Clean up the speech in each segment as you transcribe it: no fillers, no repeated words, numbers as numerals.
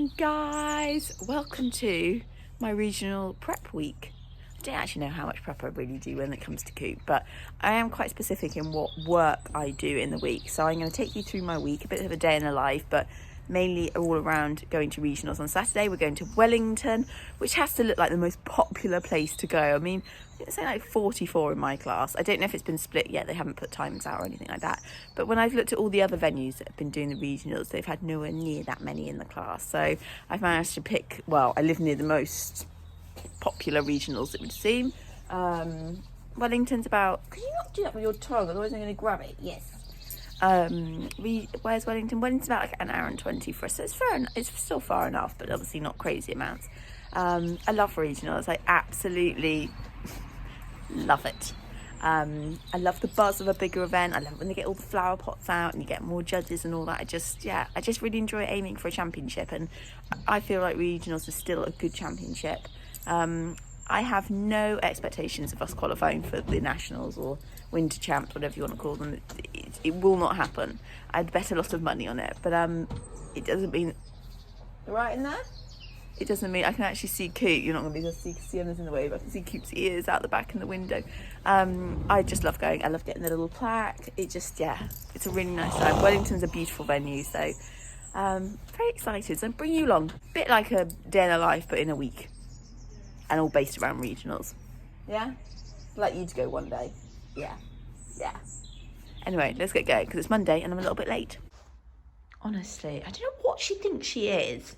morning, guys. Welcome to my regional prep week. I don't actually know how much prep I really do when it comes to Coop, but I am quite specific in what work I do in the week. So I'm going to take you through my week, a bit of a day in the life, but mainly all around going to regionals. On Saturday we're going to Wellington, which has to look like the most popular place to go. I mean, I think it's like 44 in my class. I don't know if it's been split yet, they haven't put times out or anything like that, but when I've looked at all the other venues that have been doing the regionals, they've had nowhere near that many in the class. So I've managed to pick, well, I live near the most popular regionals, it would seem. Wellington's about, can you not do that with your tongue, otherwise I'm going to grab it? Yes. Where's Wellington? Wellington's about like an hour and 20 for us, so it's still far enough, but obviously not crazy amounts. I love regionals. I absolutely love it. I love the buzz of a bigger event. I love when they get all the flower pots out and you get more judges and all that. I just really enjoy aiming for a championship, and I feel like regionals is still a good championship. I have no expectations of us qualifying for the nationals or winter champs, whatever you want to call them. It will not happen. I'd bet a lot of money on it, but it doesn't mean right in there. It doesn't mean I can actually see Coop. You're not going to be able to see Sienna's in the way, but I can see Coop's ears out the back in the window. I just love going. I love getting the little plaque. It's a really nice time. Wellington's a beautiful venue, so very excited. So bring you along. A bit like a day in the life, but in a week, and all based around regionals. Yeah, like you to go one day. Yeah. Anyway, let's get going because it's Monday and I'm a little bit late. Honestly, I don't know what she thinks she is.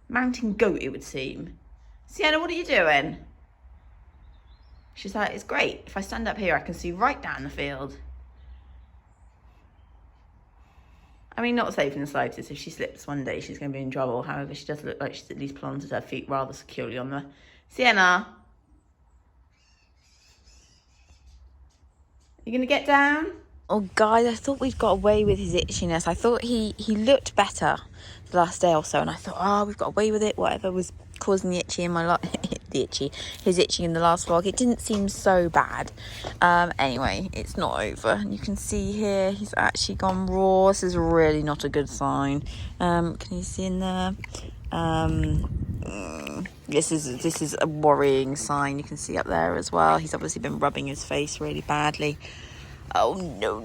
Mountain goat, it would seem. Sienna, what are you doing? She's like, it's great. If I stand up here, I can see right down the field. I mean, not safe in the slightest. If she slips one day, she's going to be in trouble. However, she does look like she's at least planted her feet rather securely on the... Sienna? You going to get down? Oh, guys, I thought we'd got away with his itchiness. I thought he looked better the last day or so, and I thought, we've got away with it. Whatever was causing the itchy in my his itching in the last vlog, it didn't seem so bad. Anyway, it's not over, and you can see here he's actually gone raw. This is really not a good sign. Can you see in there? This is a worrying sign. You can see up there as well. He's obviously been rubbing his face really badly. Oh no,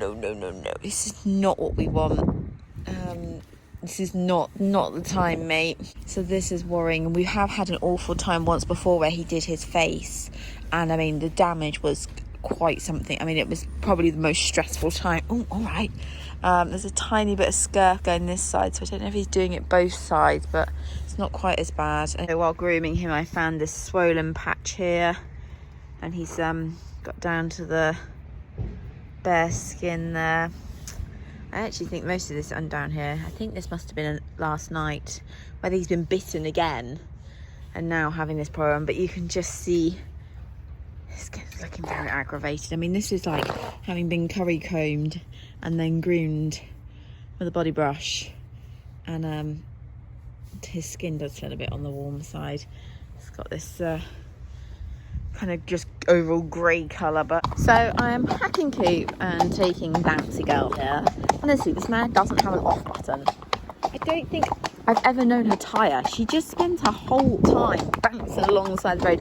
this is not what we want. This is not the time, mate. So this is worrying. We have had an awful time once before where he did his face, and I mean the damage was quite something. I mean, it was probably the most stressful time. Oh, all right. There's a tiny bit of scurf going this side, so I don't know if he's doing it both sides, but it's not quite as bad. And while grooming him, I found this swollen patch here, and he's got down to the bare skin there. I actually think most of this on down here, I think this must have been last night, whether he's been bitten again and now having this problem, but you can just see his skin's looking very aggravated. I mean, this is like having been curry combed and then groomed with a body brush, and his skin does feel a bit on the warm side. It's got this kind of just overall grey colour, but so I am hacking Coop and taking Bouncy Girl here. Honestly, this man doesn't have an off button. I don't think I've ever known her tire. She just spends her whole time bouncing alongside the road.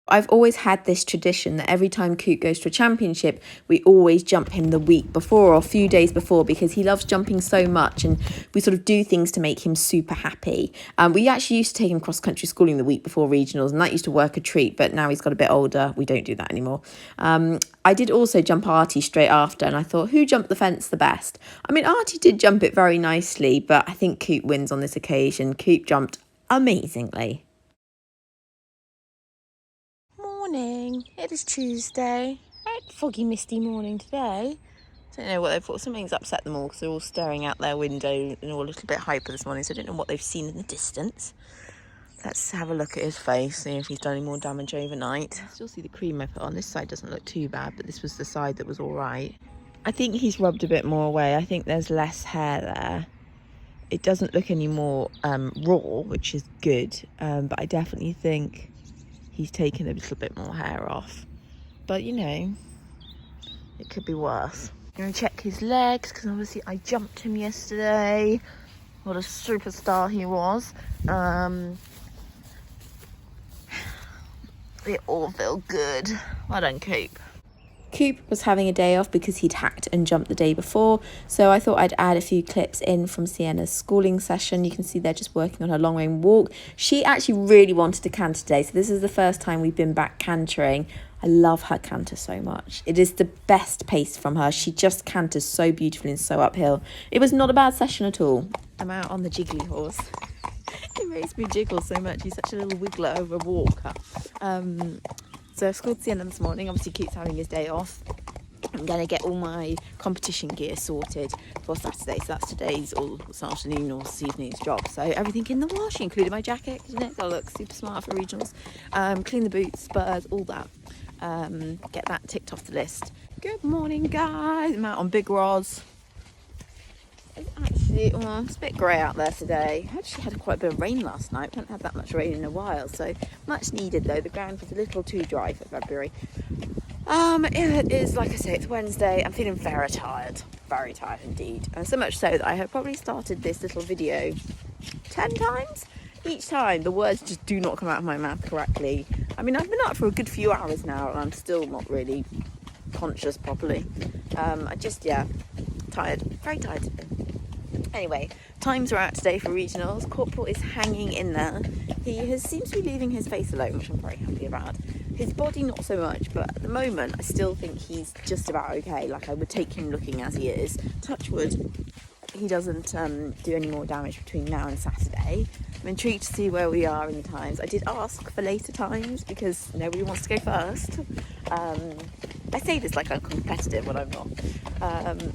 I've always had this tradition that every time Coop goes to a championship, we always jump him the week before or a few days before, because he loves jumping so much, and we sort of do things to make him super happy. We actually used to take him cross-country schooling the week before regionals, and that used to work a treat, but now he's got a bit older, we don't do that anymore. I did also jump Artie straight after, and I thought, who jumped the fence the best? I mean, Artie did jump it very nicely, but I think Coop wins on this occasion. Coop jumped amazingly. Morning. It is Tuesday. Foggy, misty morning today. I don't know what they've thought. Something's upset them all because they're all staring out their window and all a little bit hyper this morning, so I don't know what they've seen in the distance. Let's have a look at his face, see if he's done any more damage overnight. I still see the cream I put on. This side doesn't look too bad, but this was the side that was all right. I think he's rubbed a bit more away. I think there's less hair there. It doesn't look any more raw, which is good, but I definitely think he's taken a little bit more hair off, but you know, it could be worse. I'm going to check his legs because obviously I jumped him yesterday. What a superstar he was. It all felt good. Well done, Coop. Coop was having a day off because he'd hacked and jumped the day before, so I thought I'd add a few clips in from Sienna's schooling session. You can see they're just working on her long range walk. She actually really wanted to canter today, so this is the first time we've been back cantering. I love her canter so much. It is the best pace from her. She just canters so beautifully and so uphill. It was not a bad session at all. I'm out on the jiggly horse. It makes me jiggle so much. He's such a little wiggler over a walker. So I've schooled Sienna this morning. Obviously Coop's having his day off. I'm going to get all my competition gear sorted for Saturday. So that's today's or this afternoon or this evening's job. So everything in the wash, including my jacket, isn't it? That'll look super smart for regionals. Clean the boots, spurs, all that. Get that ticked off the list. Good morning, guys. I'm out on Big Roz. Actually, well, it's a bit grey out there today. I actually had quite a bit of rain last night. We haven't had that much rain in a while, so much needed though. The ground was a little too dry for February. It is, like I say, it's Wednesday. I'm feeling very tired indeed. And so much so that I have probably started this little video 10 times. Each time the words just do not come out of my mouth correctly. I mean, I've been up for a good few hours now and I'm still not really conscious properly. Tired, very tired today. Anyway, times are out today for regionals. Corporal is hanging in there. He seems to be leaving his face alone, which I'm very happy about. His body not so much, but at the moment I still think he's just about okay. Like, I would take him looking as he is. Touch wood, he doesn't do any more damage between now and Saturday. I'm intrigued to see where we are in the times. I did ask for later times because nobody wants to go first. I say this like I'm competitive when I'm not.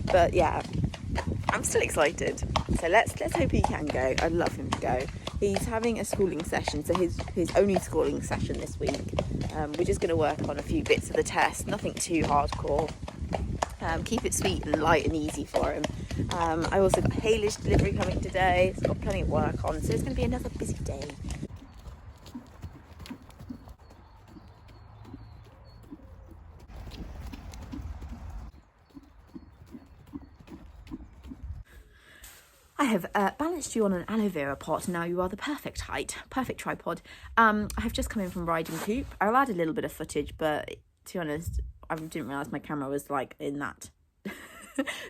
But yeah, I'm still excited. So let's hope he can go. I'd love him to go. He's having a schooling session, so his only schooling session this week. We're just going to work on a few bits of the test, nothing too hardcore. Keep it sweet and light and easy for him. I also got haylage delivery coming today. It's got plenty of work on, so it's going to be another busy day. I have balanced you on an aloe vera pot. Now you are the perfect height, perfect tripod. I have just come in from riding Coop. I'll add a little bit of footage, but to be honest, I didn't realise my camera was like in that.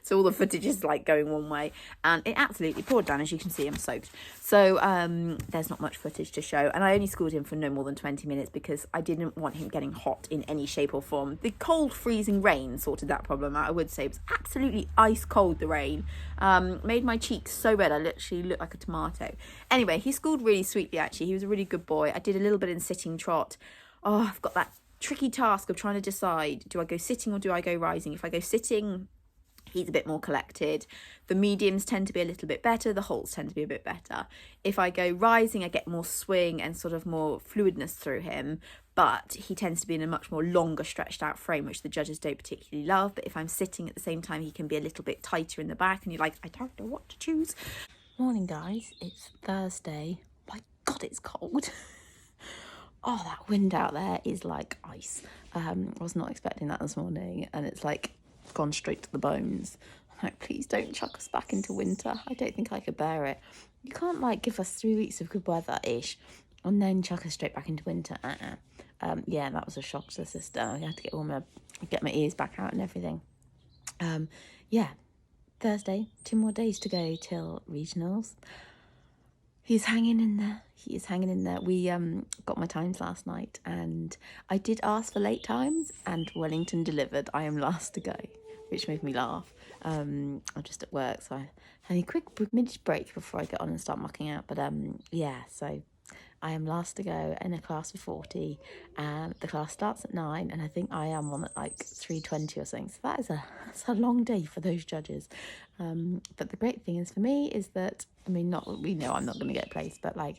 So all the footage is like going one way and it absolutely poured down. As you can see, I'm soaked. So there's not much footage to show. And I only schooled him for no more than 20 minutes because I didn't want him getting hot in any shape or form. The cold freezing rain sorted that problem out. I would say it was absolutely ice cold, the rain. Made my cheeks so red I literally looked like a tomato. Anyway, he schooled really sweetly actually. He was a really good boy. I did a little bit in sitting trot. Oh, I've got that tricky task of trying to decide, do I go sitting or do I go rising? If I go sitting, he's a bit more collected. The mediums tend to be a little bit better. The halts tend to be a bit better. If I go rising, I get more swing and sort of more fluidness through him. But he tends to be in a much more longer stretched out frame, which the judges don't particularly love. But if I'm sitting at the same time, he can be a little bit tighter in the back. And you're like, I don't know what to choose. Morning, guys. It's Thursday. My God, it's cold. Oh, that wind out there is like ice. I was not expecting that this morning. And it's like gone straight to the bones. I'm like, please don't chuck us back into winter. I don't think I could bear it. You can't like give us 3 weeks of good weather-ish and then chuck us straight back into winter. Yeah, that was a shock to the system. I had to get my ears back out and everything. Yeah, Thursday, 2 more days to go till regionals. He's hanging in there. He is hanging in there. We got my times last night and I did ask for late times and Wellington delivered. I am last to go, which made me laugh. I'm just at work, so I had a quick mid break before I get on and start mucking out. But yeah, so I am last to go in a class of 40 and the class starts at 9 and I think I am on at like 3:20 or something. So that's a long day for those judges. But the great thing is for me is that, I mean, we know I'm not going to get placed, but like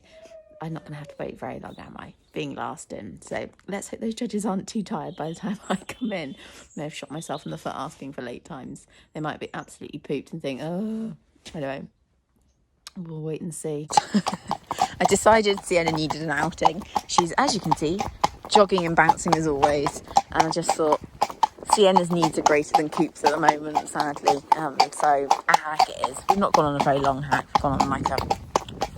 I'm not going to have to wait very long, am I? Being last in. So let's hope those judges aren't too tired by the time I come in. I may have shot myself in the foot asking for late times. They might be absolutely pooped and think, oh, anyway, we'll wait and see. I decided Sienna needed an outing. She's, as you can see, jogging and bouncing as always. And I just thought, Sienna's needs are greater than Coop's at the moment, sadly. So a hack it is. We've not gone on a very long hack. We've gone on like a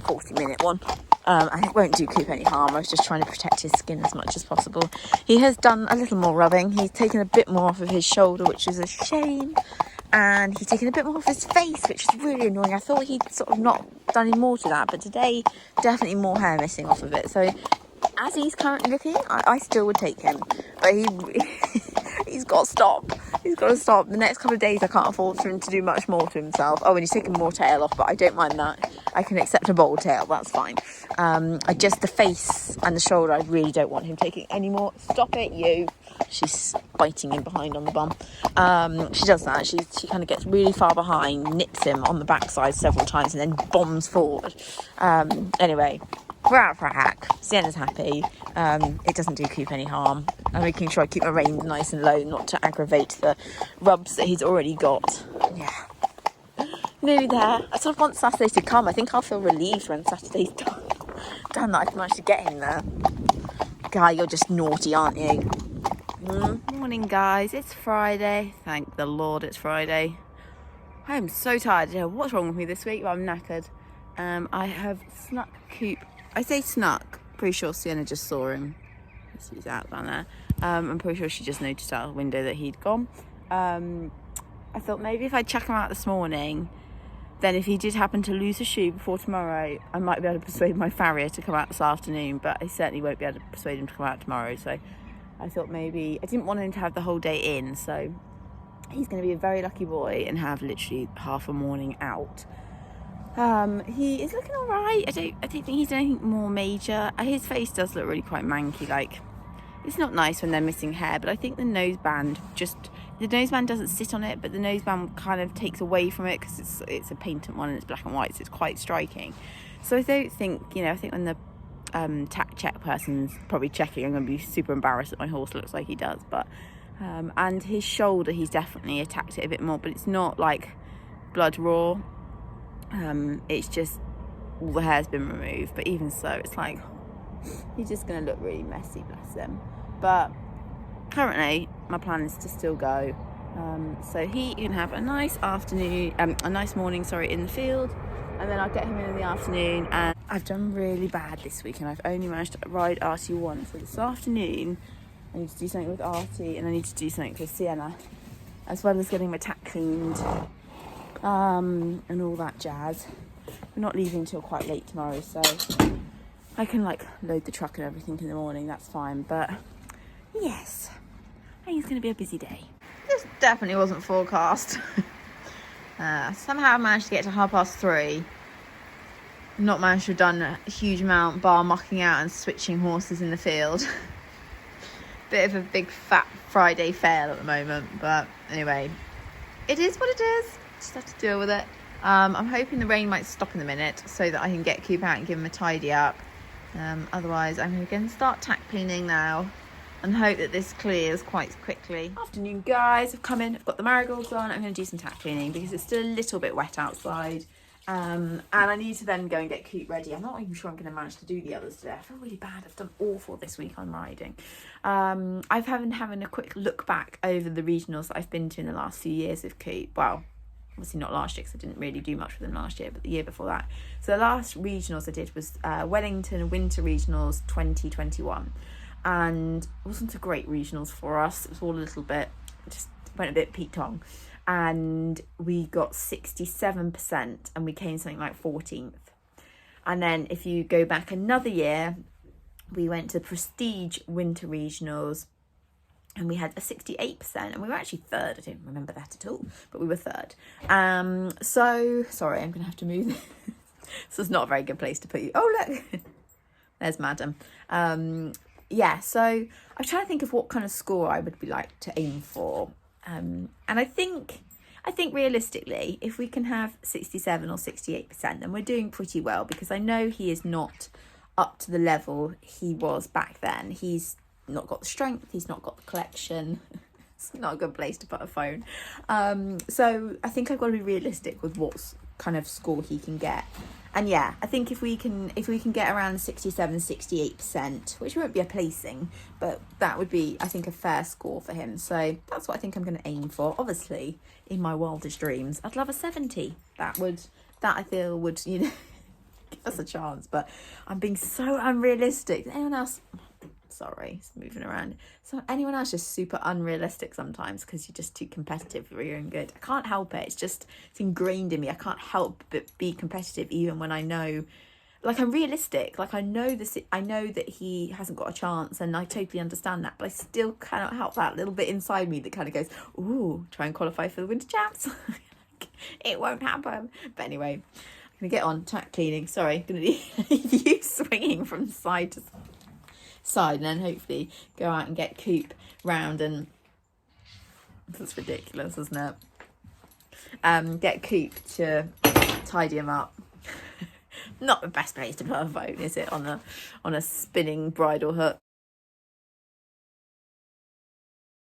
40-minute one. And it won't do Coop any harm. I was just trying to protect his skin as much as possible. He has done a little more rubbing. He's taken a bit more off of his shoulder, which is a shame. And he's taken a bit more off his face, which is really annoying. I thought he'd sort of not done any more to that, but today, definitely more hair missing off of it. So, as he's currently looking, I still would take him. But he's got to stop. He's got to stop. The next couple of days, I can't afford for him to do much more to himself. Oh, and he's taking more tail off, but I don't mind that. I can accept a bold tail, that's fine. The face and the shoulder, I really don't want him taking any more. Stop it, you. She's biting him behind on the bum. She does that. She kind of gets really far behind, nips him on the backside several times, and then bombs forward. Anyway, we're out for a hack. Sienna's happy. It doesn't do Coop any harm. I'm making sure I keep my reins nice and low, not to aggravate the rubs that he's already got. Yeah. Nearly there. I sort of want Saturday to come. I think I'll feel relieved when Saturday's done. Damn that I've managed to get him there. Guy, you're just naughty, aren't you? Morning, guys. It's Friday. Thank the Lord it's Friday. I am so tired. I don't know what's wrong with me this week, but I'm knackered. I have snuck Coop. I say snuck. Pretty sure Sienna just saw him. He's out down there. I'm pretty sure she just noticed out the window that he'd gone. I thought maybe if I chuck him out this morning, then if he did happen to lose a shoe before tomorrow, I might be able to persuade my farrier to come out this afternoon, but I certainly won't be able to persuade him to come out tomorrow. So I thought maybe, I didn't want him to have the whole day in, so he's going to be a very lucky boy and have literally half a morning out. He is looking all right. I don't think he's done anything more major. His face does look really quite manky, like, it's not nice when they're missing hair, but I think the noseband doesn't sit on it, but the noseband kind of takes away from it because it's a patent one and it's black and white, so it's quite striking. So I don't think, I think when the tack check person's probably checking, I'm going to be super embarrassed that my horse looks like he does. But and his shoulder, he's definitely attacked it a bit more, but it's not like blood raw. It's just all the hair's been removed, but even so, it's like he's just going to look really messy, bless him. But currently my plan is to still go, so he can have a nice afternoon, a nice morning, in the field, and then I'll get him in the afternoon. And I've done really bad this week, and I've only managed to ride Artie once. So this afternoon I need to do something with Artie, and I need to do something with Sienna, as well as getting my tack cleaned, and all that jazz. We're not leaving till quite late tomorrow, so I can load the truck and everything in the morning. That's fine. But yes, I think it's going to be a busy day. This definitely wasn't forecast. Somehow I managed to get to 3:30. Not managed to have done a huge amount, bar mucking out and switching horses in the field. Bit of a big fat Friday fail at the moment, but anyway, it is what it is. Just have to deal with it. I'm hoping the rain might stop in a minute so that I can get Coop out and give him a tidy up. Otherwise, I'm going to start tack cleaning now and hope that this clears quite quickly. Afternoon, guys. I've come in. I've got the marigolds on. I'm going to do some tack cleaning because it's still a little bit wet outside. And I need to then go and get Coop ready. I'm not even sure I'm going to manage to do the others today. I feel really bad. I've done awful this week on riding. I've having a quick look back over the regionals that I've been to in the last few years with Coop. Well, obviously not last year because I didn't really do much with them last year, but the year before that. So the last regionals I did was Wellington Winter Regionals 2021. And it wasn't a great regionals for us. It was all a little bit, just went a bit peak-tong. And we got 67% and we came something like 14th. And then if you go back another year, we went to Prestige Winter Regionals and we had a 68% and we were actually third. I don't remember that at all, but we were third. So, sorry, I'm going to have to move this. This is not a very good place to put you. Oh, look, there's Madam. Yeah, so I'm trying to think of what kind of score I would be like to aim for. And I think realistically, if we can have 67 or 68%, then we're doing pretty well, because I know he is not up to the level he was back then. He's not got the strength, he's not got the collection. It's not a good place to put a phone. So I think I've got to be realistic with what kind of score he can get. And yeah, I think if we can get around 67, 68%, which won't be a placing, but that would be, I think, a fair score for him. So that's what I think I'm going to aim for. Obviously, in my wildest dreams, I'd love a 70. That I feel would, you know, give us a chance. But I'm being so unrealistic. Anyone else? Sorry, it's moving around. So anyone else just super unrealistic sometimes because you're just too competitive for your own good. I can't help it. It's ingrained in me. I can't help but be competitive even when I know, like, I'm realistic. Like, I know this. I know that he hasn't got a chance, and I totally understand that. But I still cannot help that little bit inside me that kind of goes, "Ooh, try and qualify for the winter champs." It won't happen. But anyway, I'm gonna get on tack cleaning. Sorry, gonna leave you swinging from side to side, and then hopefully go out and get Coop round. And that's ridiculous, isn't it? Get Coop to tidy him up. Not the best place to put a phone, is it, on a spinning bridle hook?